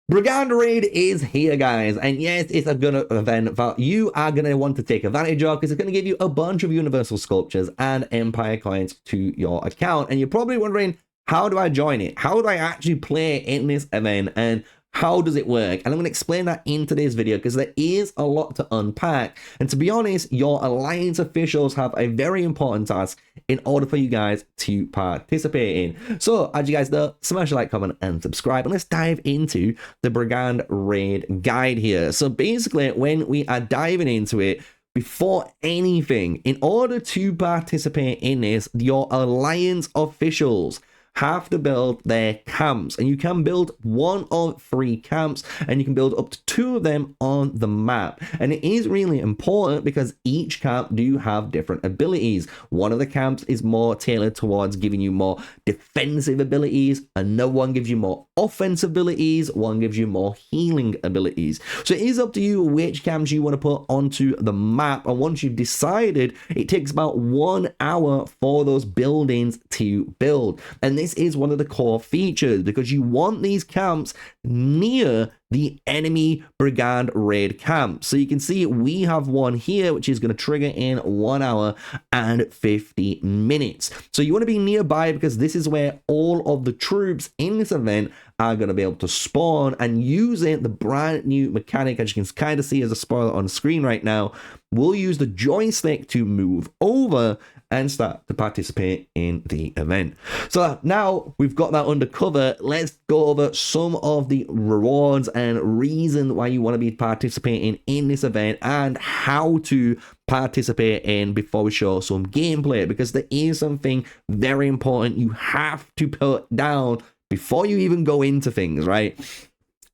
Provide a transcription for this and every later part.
Brigand Raid is here, guys, and yes, it's a good event that you are going to want to take advantage of because it's going to give you a bunch of universal sculptures and empire coins to your account. And you're probably wondering, how do I join it? How do I actually play in this event, and how does it work? And I'm going to explain that in today's video because there is a lot to unpack. And to be honest, your alliance officials have a very important task in order for you guys to participate in. So as you guys know, smash a like, comment, and subscribe. And let's dive into the Brigand Raid guide here. So basically, when we are diving into it, before anything, in order to participate in this, your alliance officials have to build their camps, and you can build 1 of 3 camps, and you can build up to 2 of them on the map. And it is really important because each camp do have different abilities. One of the camps is more tailored towards giving you more defensive abilities, another one gives you more offensive abilities, one gives you more healing abilities. So it is up to you which camps you want to put onto the map, and once you've decided, it takes about 1 hour for those buildings to build. And this is one of the core features because you want these camps near the enemy Brigand Raid camp. So you can see we have one here which is going to trigger in 1 hour and 50 minutes. So you want to be nearby because this is where all of the troops in this event are going to be able to spawn, and using the brand new mechanic, as you can kind of see as a spoiler on screen right now, we'll use the joystick to move over and start to participate in the event. So now we've got that under cover, let's go over some of the rewards and reason why you want to be participating in this event and how to participate in before we show some gameplay, because there is something very important you have to put down before you even go into things, right?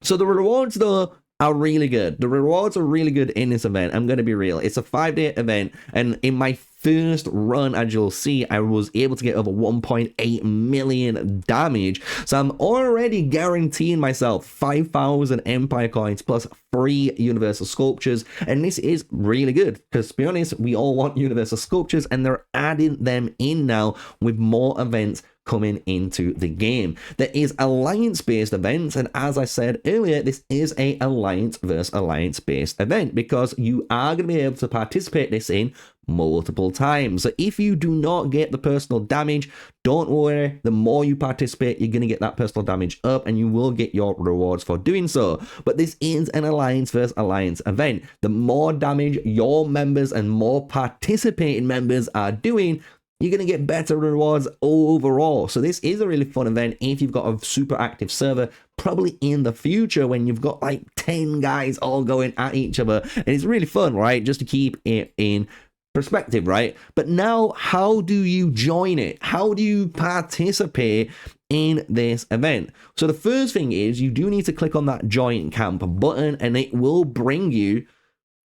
So the rewards though are really good. The rewards are really good in this event. I'm going to be real. It's a 5-day event, and in my first run, as you'll see, I was able to get over 1.8 million damage. So I'm already guaranteeing myself 5,000 empire coins plus 3 universal sculptures. And this is really good because, to be honest, we all want universal sculptures, and they're adding them in now with more events coming into the game. There is alliance-based events, and as I said earlier, this is a alliance versus alliance-based event because you are going to be able to participate this in multiple times. So if you do not get the personal damage, don't worry, the more you participate, you're going to get that personal damage up, and you will get your rewards for doing so. But this is an alliance versus alliance event. The more damage your members and more participating members are doing, you're going to get better rewards overall. So this is a really fun event if you've got a super active server, probably in the future when you've got like 10 guys all going at each other. And it's really fun, right? Just to keep it in perspective, right? But now, how do you join it? How do you participate in this event? So the first thing is you do need to click on that join camp button, and it will bring you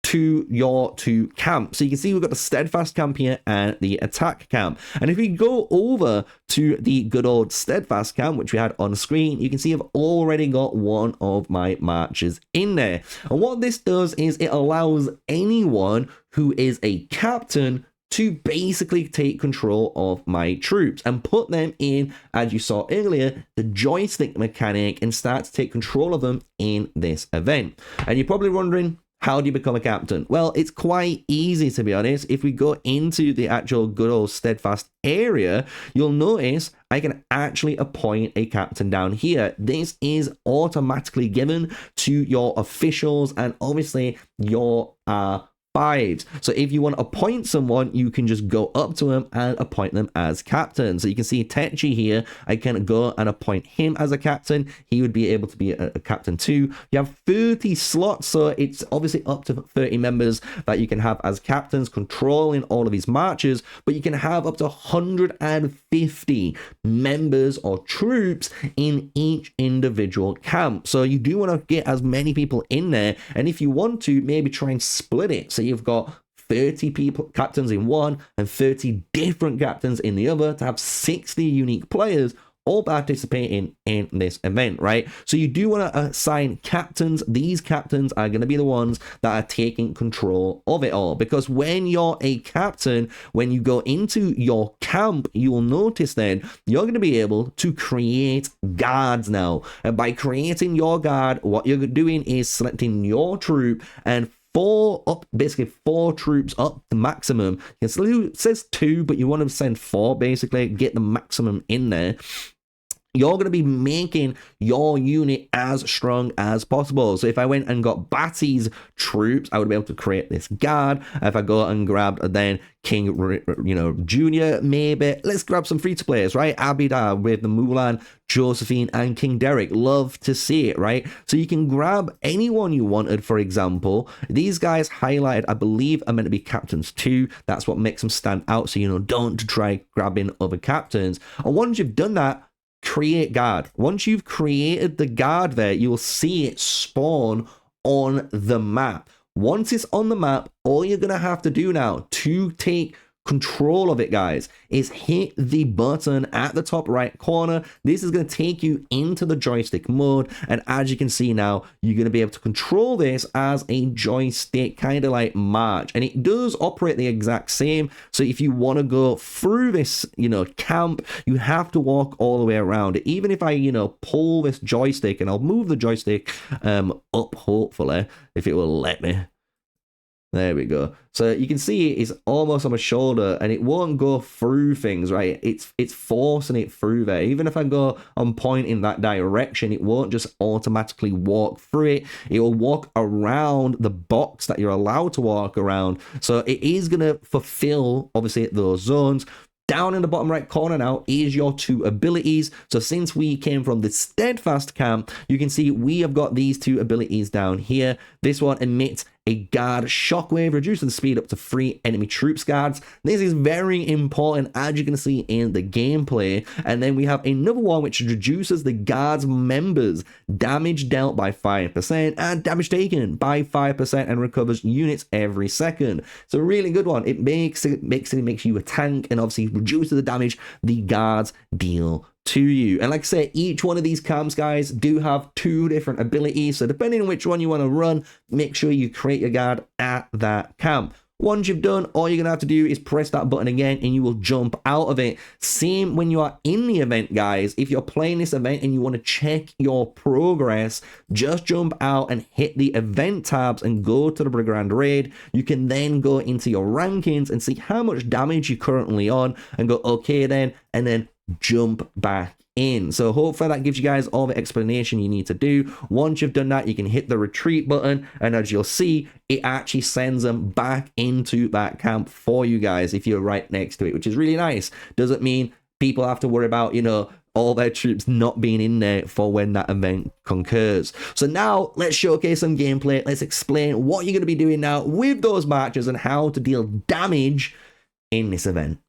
to your 2 camps. So you can see we've got the steadfast camp here and the attack camp. And if we go over to the good old steadfast camp, which we had on screen, you can see I've already got 1 of my marches in there. And what this does is it allows anyone who is a captain to basically take control of my troops and put them in, as you saw earlier, the joystick mechanic, and start to take control of them in this event. And you're probably wondering, how do you become a captain? Well, it's quite easy, to be honest. If we go into the actual good old steadfast area, you'll notice I can actually appoint a captain down here. This is automatically given to your officials and obviously your fives. So if you want to appoint someone, you can just go up to him and appoint them as captain. So you can see Techi here, I can go and appoint him as a captain. He would be able to be a captain too. You have 30 slots, so it's obviously up to 30 members that you can have as captains controlling all of these marches, but you can have up to 150 members or troops in each individual camp. So you do want to get as many people in there, and if you want to, maybe try and split it. So you've got 30 people, captains in one, and 30 different captains in the other, to have 60 unique players all participating in this event, right? So you do want to assign captains. These captains are going to be the ones that are taking control of it all, because when you're a captain, when you go into your camp, you will notice then you're going to be able to create guards now. And by creating your guard, what you're doing is selecting your troop and basically four troops up to maximum. It says 2, but you want to send 4, basically get the maximum in there. You're going to be making your unit as strong as possible. So if I went and got Batty's troops, I would be able to create this guard. If I go and grab then King, Junior, maybe. Let's grab some free-to-players, right? Abidar with the Mulan, Josephine, and King Derek. Love to see it, right? So you can grab anyone you wanted, for example. These guys highlighted, I believe, are meant to be captains too. That's what makes them stand out. So, don't try grabbing other captains. And once you've done that, create guard. Once you've created the guard there, you'll see it spawn on the map. Once it's on the map, all you're gonna have to do now to take control of it, guys, is hit the button at the top right corner. This is going to take you into the joystick mode, and as you can see now, you're going to be able to control this as a joystick, kind of like March, and it does operate the exact same. So if you want to go through this camp, you have to walk all the way around it. Even if I pull this joystick, and I'll move the joystick up, hopefully, if it will let me. There we go. So you can see it's almost on my shoulder, and it won't go through things, right? It's forcing it through there. Even if I go on point in that direction, it won't just automatically walk through it. It will walk around the box that you're allowed to walk around. So it is going to fulfill, obviously, those zones. Down in the bottom right corner now is your 2 abilities. So since we came from the steadfast camp, you can see we have got these 2 abilities down here. This one emits a guard shockwave, reducing the speed up to 3 enemy troops guards. This is very important, as you can see in the gameplay. And then we have another one which reduces the guards members damage dealt by 5% and damage taken by 5%, and recovers units every second. It's a really good one. It makes you a tank, and obviously reduces the damage the guards deal to you. And like I say, each one of these camps, guys, do have 2 different abilities. So depending on which one you want to run, make sure you create your guard at that camp. Once you've done, all you're going to have to do is press that button again, and you will jump out of it. Same when you are in the event, guys. If you're playing this event and you want to check your progress, just jump out and hit the event tabs and go to the Brigand Raid. You can then go into your rankings and see how much damage you're currently on, and go, okay then, and then jump back in. So hopefully that gives you guys all the explanation you need to do. Once you've done that, you can hit the retreat button, and as you'll see, it actually sends them back into that camp for you guys if you're right next to it, which is really nice. Doesn't mean people have to worry about all their troops not being in there for when that event concurs. So now let's showcase some gameplay. Let's explain what you're going to be doing now with those marches and how to deal damage in this event.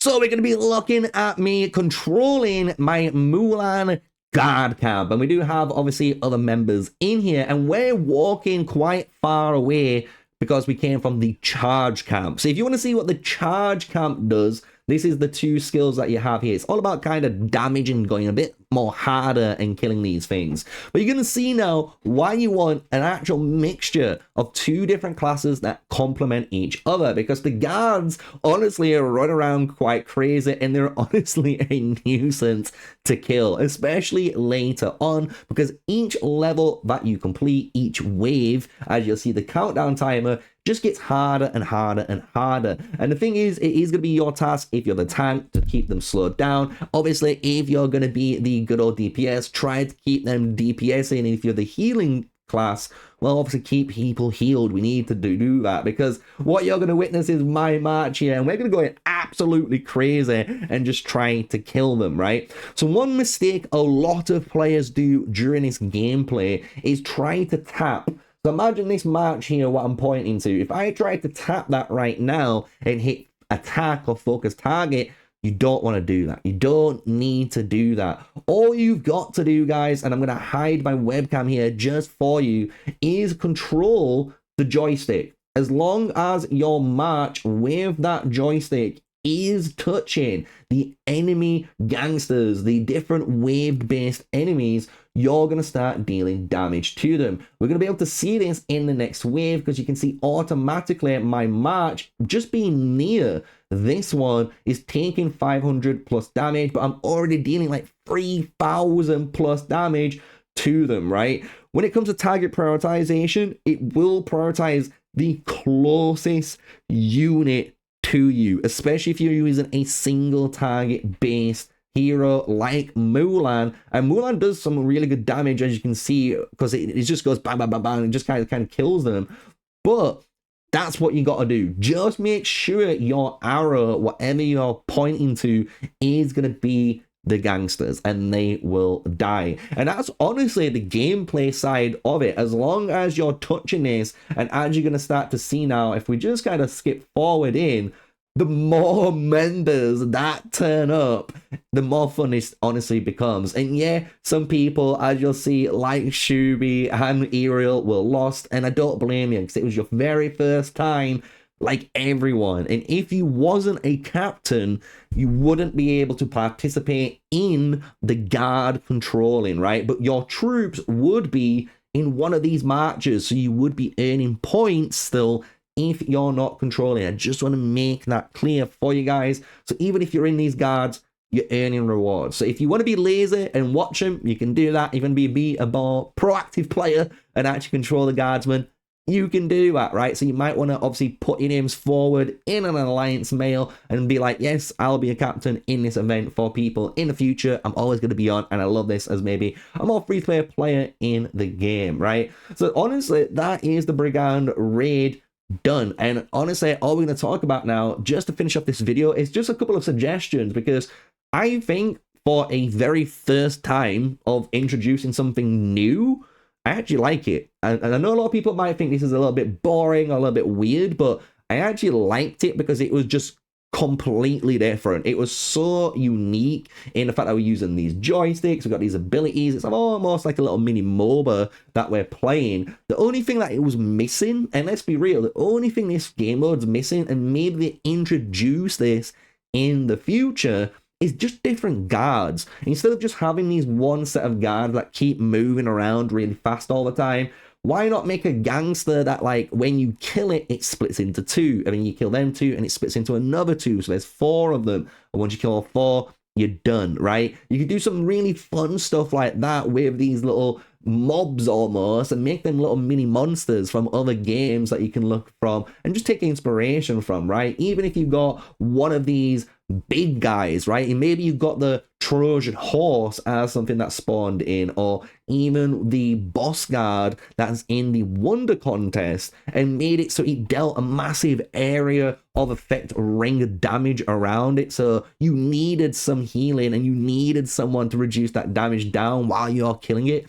So we're going to be looking at me controlling my Mulan guard camp. And we do have, obviously, other members in here. And we're walking quite far away because we came from the charge camp. So if you want to see what the charge camp does, this is the 2 skills that you have here. It's all about kind of damaging, going a bit more harder and killing these things. But you're going to see now why you want an actual mixture of 2 different classes that complement each other, because the guards honestly run around quite crazy, and they're honestly a nuisance to kill, especially later on, because each level that you complete, each wave, as you'll see the countdown timer, just gets harder and harder and harder. And the thing is, it is going to be your task, if you're the tank, to keep them slowed down. Obviously, if you're going to be the good old DPS, try to keep them DPSing. And if you're the healing class, well, obviously keep people healed. We need to do that, because what you're going to witness is my march here, and we're going to go absolutely crazy and just trying to kill them, right? So one mistake a lot of players do during this gameplay is try to tap. So imagine this march here, what I'm pointing to. If I try to tap that right now and hit attack or focus target, you don't want to do that. You don't need to do that. All you've got to do, guys, and I'm going to hide my webcam here just for you, is control the joystick. As long as your march with that joystick is touching the enemy gangsters, the different wave-based enemies, you're going to start dealing damage to them. We're going to be able to see this in the next wave because you can see automatically my march just being near this one is taking 500 plus damage, but I'm already dealing like 3,000 plus damage to them, right? When it comes to target prioritization, it will prioritize the closest unit to you, especially if you're using a single target based hero like Mulan. And Mulan does some really good damage, as you can see, because it just goes bang, bang, bang, bang, and just kind of kills them. But that's what you got to do. Just make sure your arrow, whatever you're pointing to, is going to be the gangsters, and they will die. And that's honestly the gameplay side of it. As long as you're touching this, and as you're going to start to see now, if we just kind of skip forward in, the more members that turn up, the more fun this honestly becomes. And yeah, some people, as you'll see, like Shubi and Ariel, were lost, and I don't blame you, because it was your very first time, like everyone. And if you wasn't a captain, you wouldn't be able to participate in the guard controlling, right? But your troops would be in one of these marches, so you would be earning points still if you're not controlling. I just want to make that clear for you guys. So even if you're in these guards, you're earning rewards. So if you want to be lazy and watch them, you can do that. If you want to be a more proactive player and actually control the guardsmen, you can do that, right? So you might want to obviously put your names forward in an alliance mail and be like, yes, I'll be a captain in this event for people in the future. I'm always going to be on, and I love this as maybe a more free-to-play player in the game, right? So honestly, that is the Brigand Raid done. And honestly, all we're going to talk about now, just to finish off this video, is just a couple of suggestions, because I think for a very first time of introducing something new, I actually like it. And I know a lot of people might think this is a little bit boring or a little bit weird, but I actually liked it because it was just completely different. It was so unique in the fact that we're using these joysticks, we've got these abilities. It's almost like a little mini MOBA that we're playing. The only thing that it was missing, and let's be real, the only thing this game mode's missing, and maybe they introduce this in the future, is just different guards. Instead of just having these one set of guards that keep moving around really fast all the time, why not make a gangster that, like, when you kill it, it splits into two, and then you kill them two, and it splits into another two, so there's 4 of them, and once you kill all 4, you're done, right? You could do some really fun stuff like that with these little mobs almost, and make them little mini monsters from other games that you can look from and just take inspiration from, right? Even if you got one of these big guys, right, and maybe you got the Trojan horse as something that spawned in, or even the boss guard that's in the Wonder Contest, and made it so it dealt a massive area of effect ring damage around it, so you needed some healing and you needed someone to reduce that damage down while you're killing it.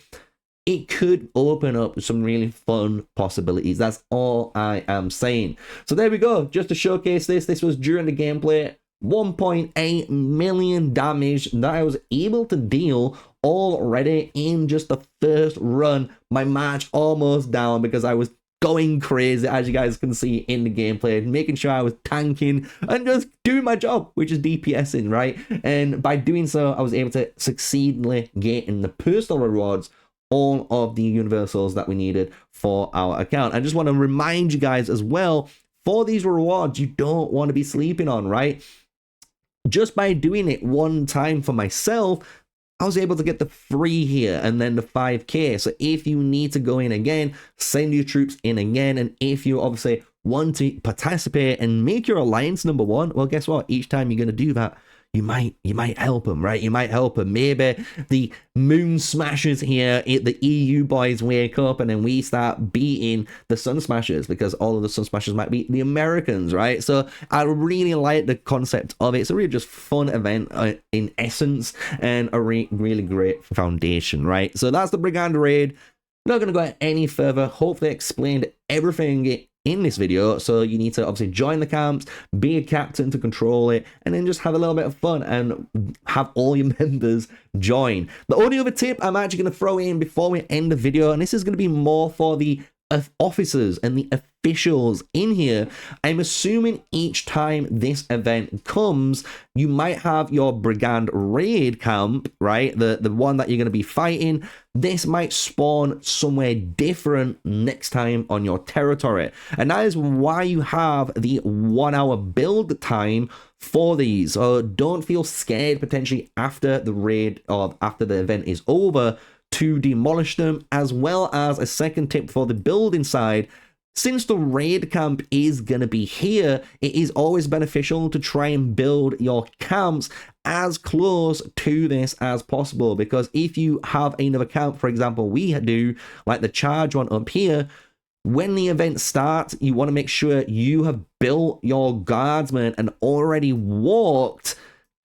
It could open up some really fun possibilities. That's all I am saying. So there we go. Just to showcase this, this was during the gameplay. 1.8 million damage that I was able to deal already in just the first run. My match almost down because I was going crazy, as you guys can see in the gameplay, making sure I was tanking and just doing my job, which is DPSing, right? And by doing so, I was able to succeedingly get in the personal rewards all of the universals that we needed for our account. I just want to remind you guys as well, for these rewards, you don't want to be sleeping on, right? Just by doing it one time for myself, I was able to get the 3 here and then the 5k. So if you need to go in again, send your troops in again. And if you obviously want to participate and make your alliance number 1, well, guess what? Each time you're going to do that, you might help them, right? You might help them. Maybe the Moon Smashers here, the EU boys wake up and then we start beating the Sun Smashers, because all of the Sun Smashers might be the Americans, right? So I really like the concept of it. It's a really just fun event in essence, and a really great foundation, right? So that's the Brigand Raid. Not going to go any further. Hopefully I explained everything in this video. So you need to obviously join the camps, be a captain to control it, and then just have a little bit of fun and have all your members join. The only other tip I'm actually going to throw in before we end the video, and this is going to be more for the officers and the officials in here. I'm assuming each time this event comes, you might have your Brigand Raid camp, right? The one that you're going to be fighting. This might spawn somewhere different next time on your territory. And that is why you have the 1 hour build time for these. So don't feel scared potentially after the raid or after the event is over to demolish them. As well as a second tip for the building side, since the raid camp is going to be here, it is always beneficial to try and build your camps as close to this as possible, because if you have another camp, for example, we do, like the charge one up here, when the event starts, you want to make sure you have built your guardsmen and already walked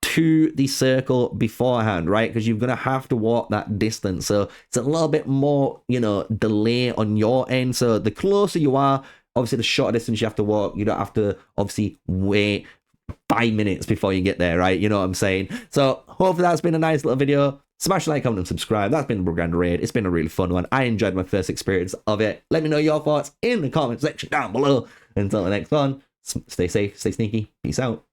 to the circle beforehand, right? Because you're going to have to walk that distance. So it's a little bit more, you know, delay on your end. So the closer you are, obviously the shorter distance you have to walk. You don't have to obviously wait 5 minutes before you get there, right? You know what I'm saying? So hopefully that's been a nice little video. Smash the like, comment, and subscribe. That's been the Brigand Raid. It's been a really fun one. I enjoyed my first experience of it. Let me know your thoughts in the comment section down below. Until the next one, stay safe, stay sneaky. Peace out.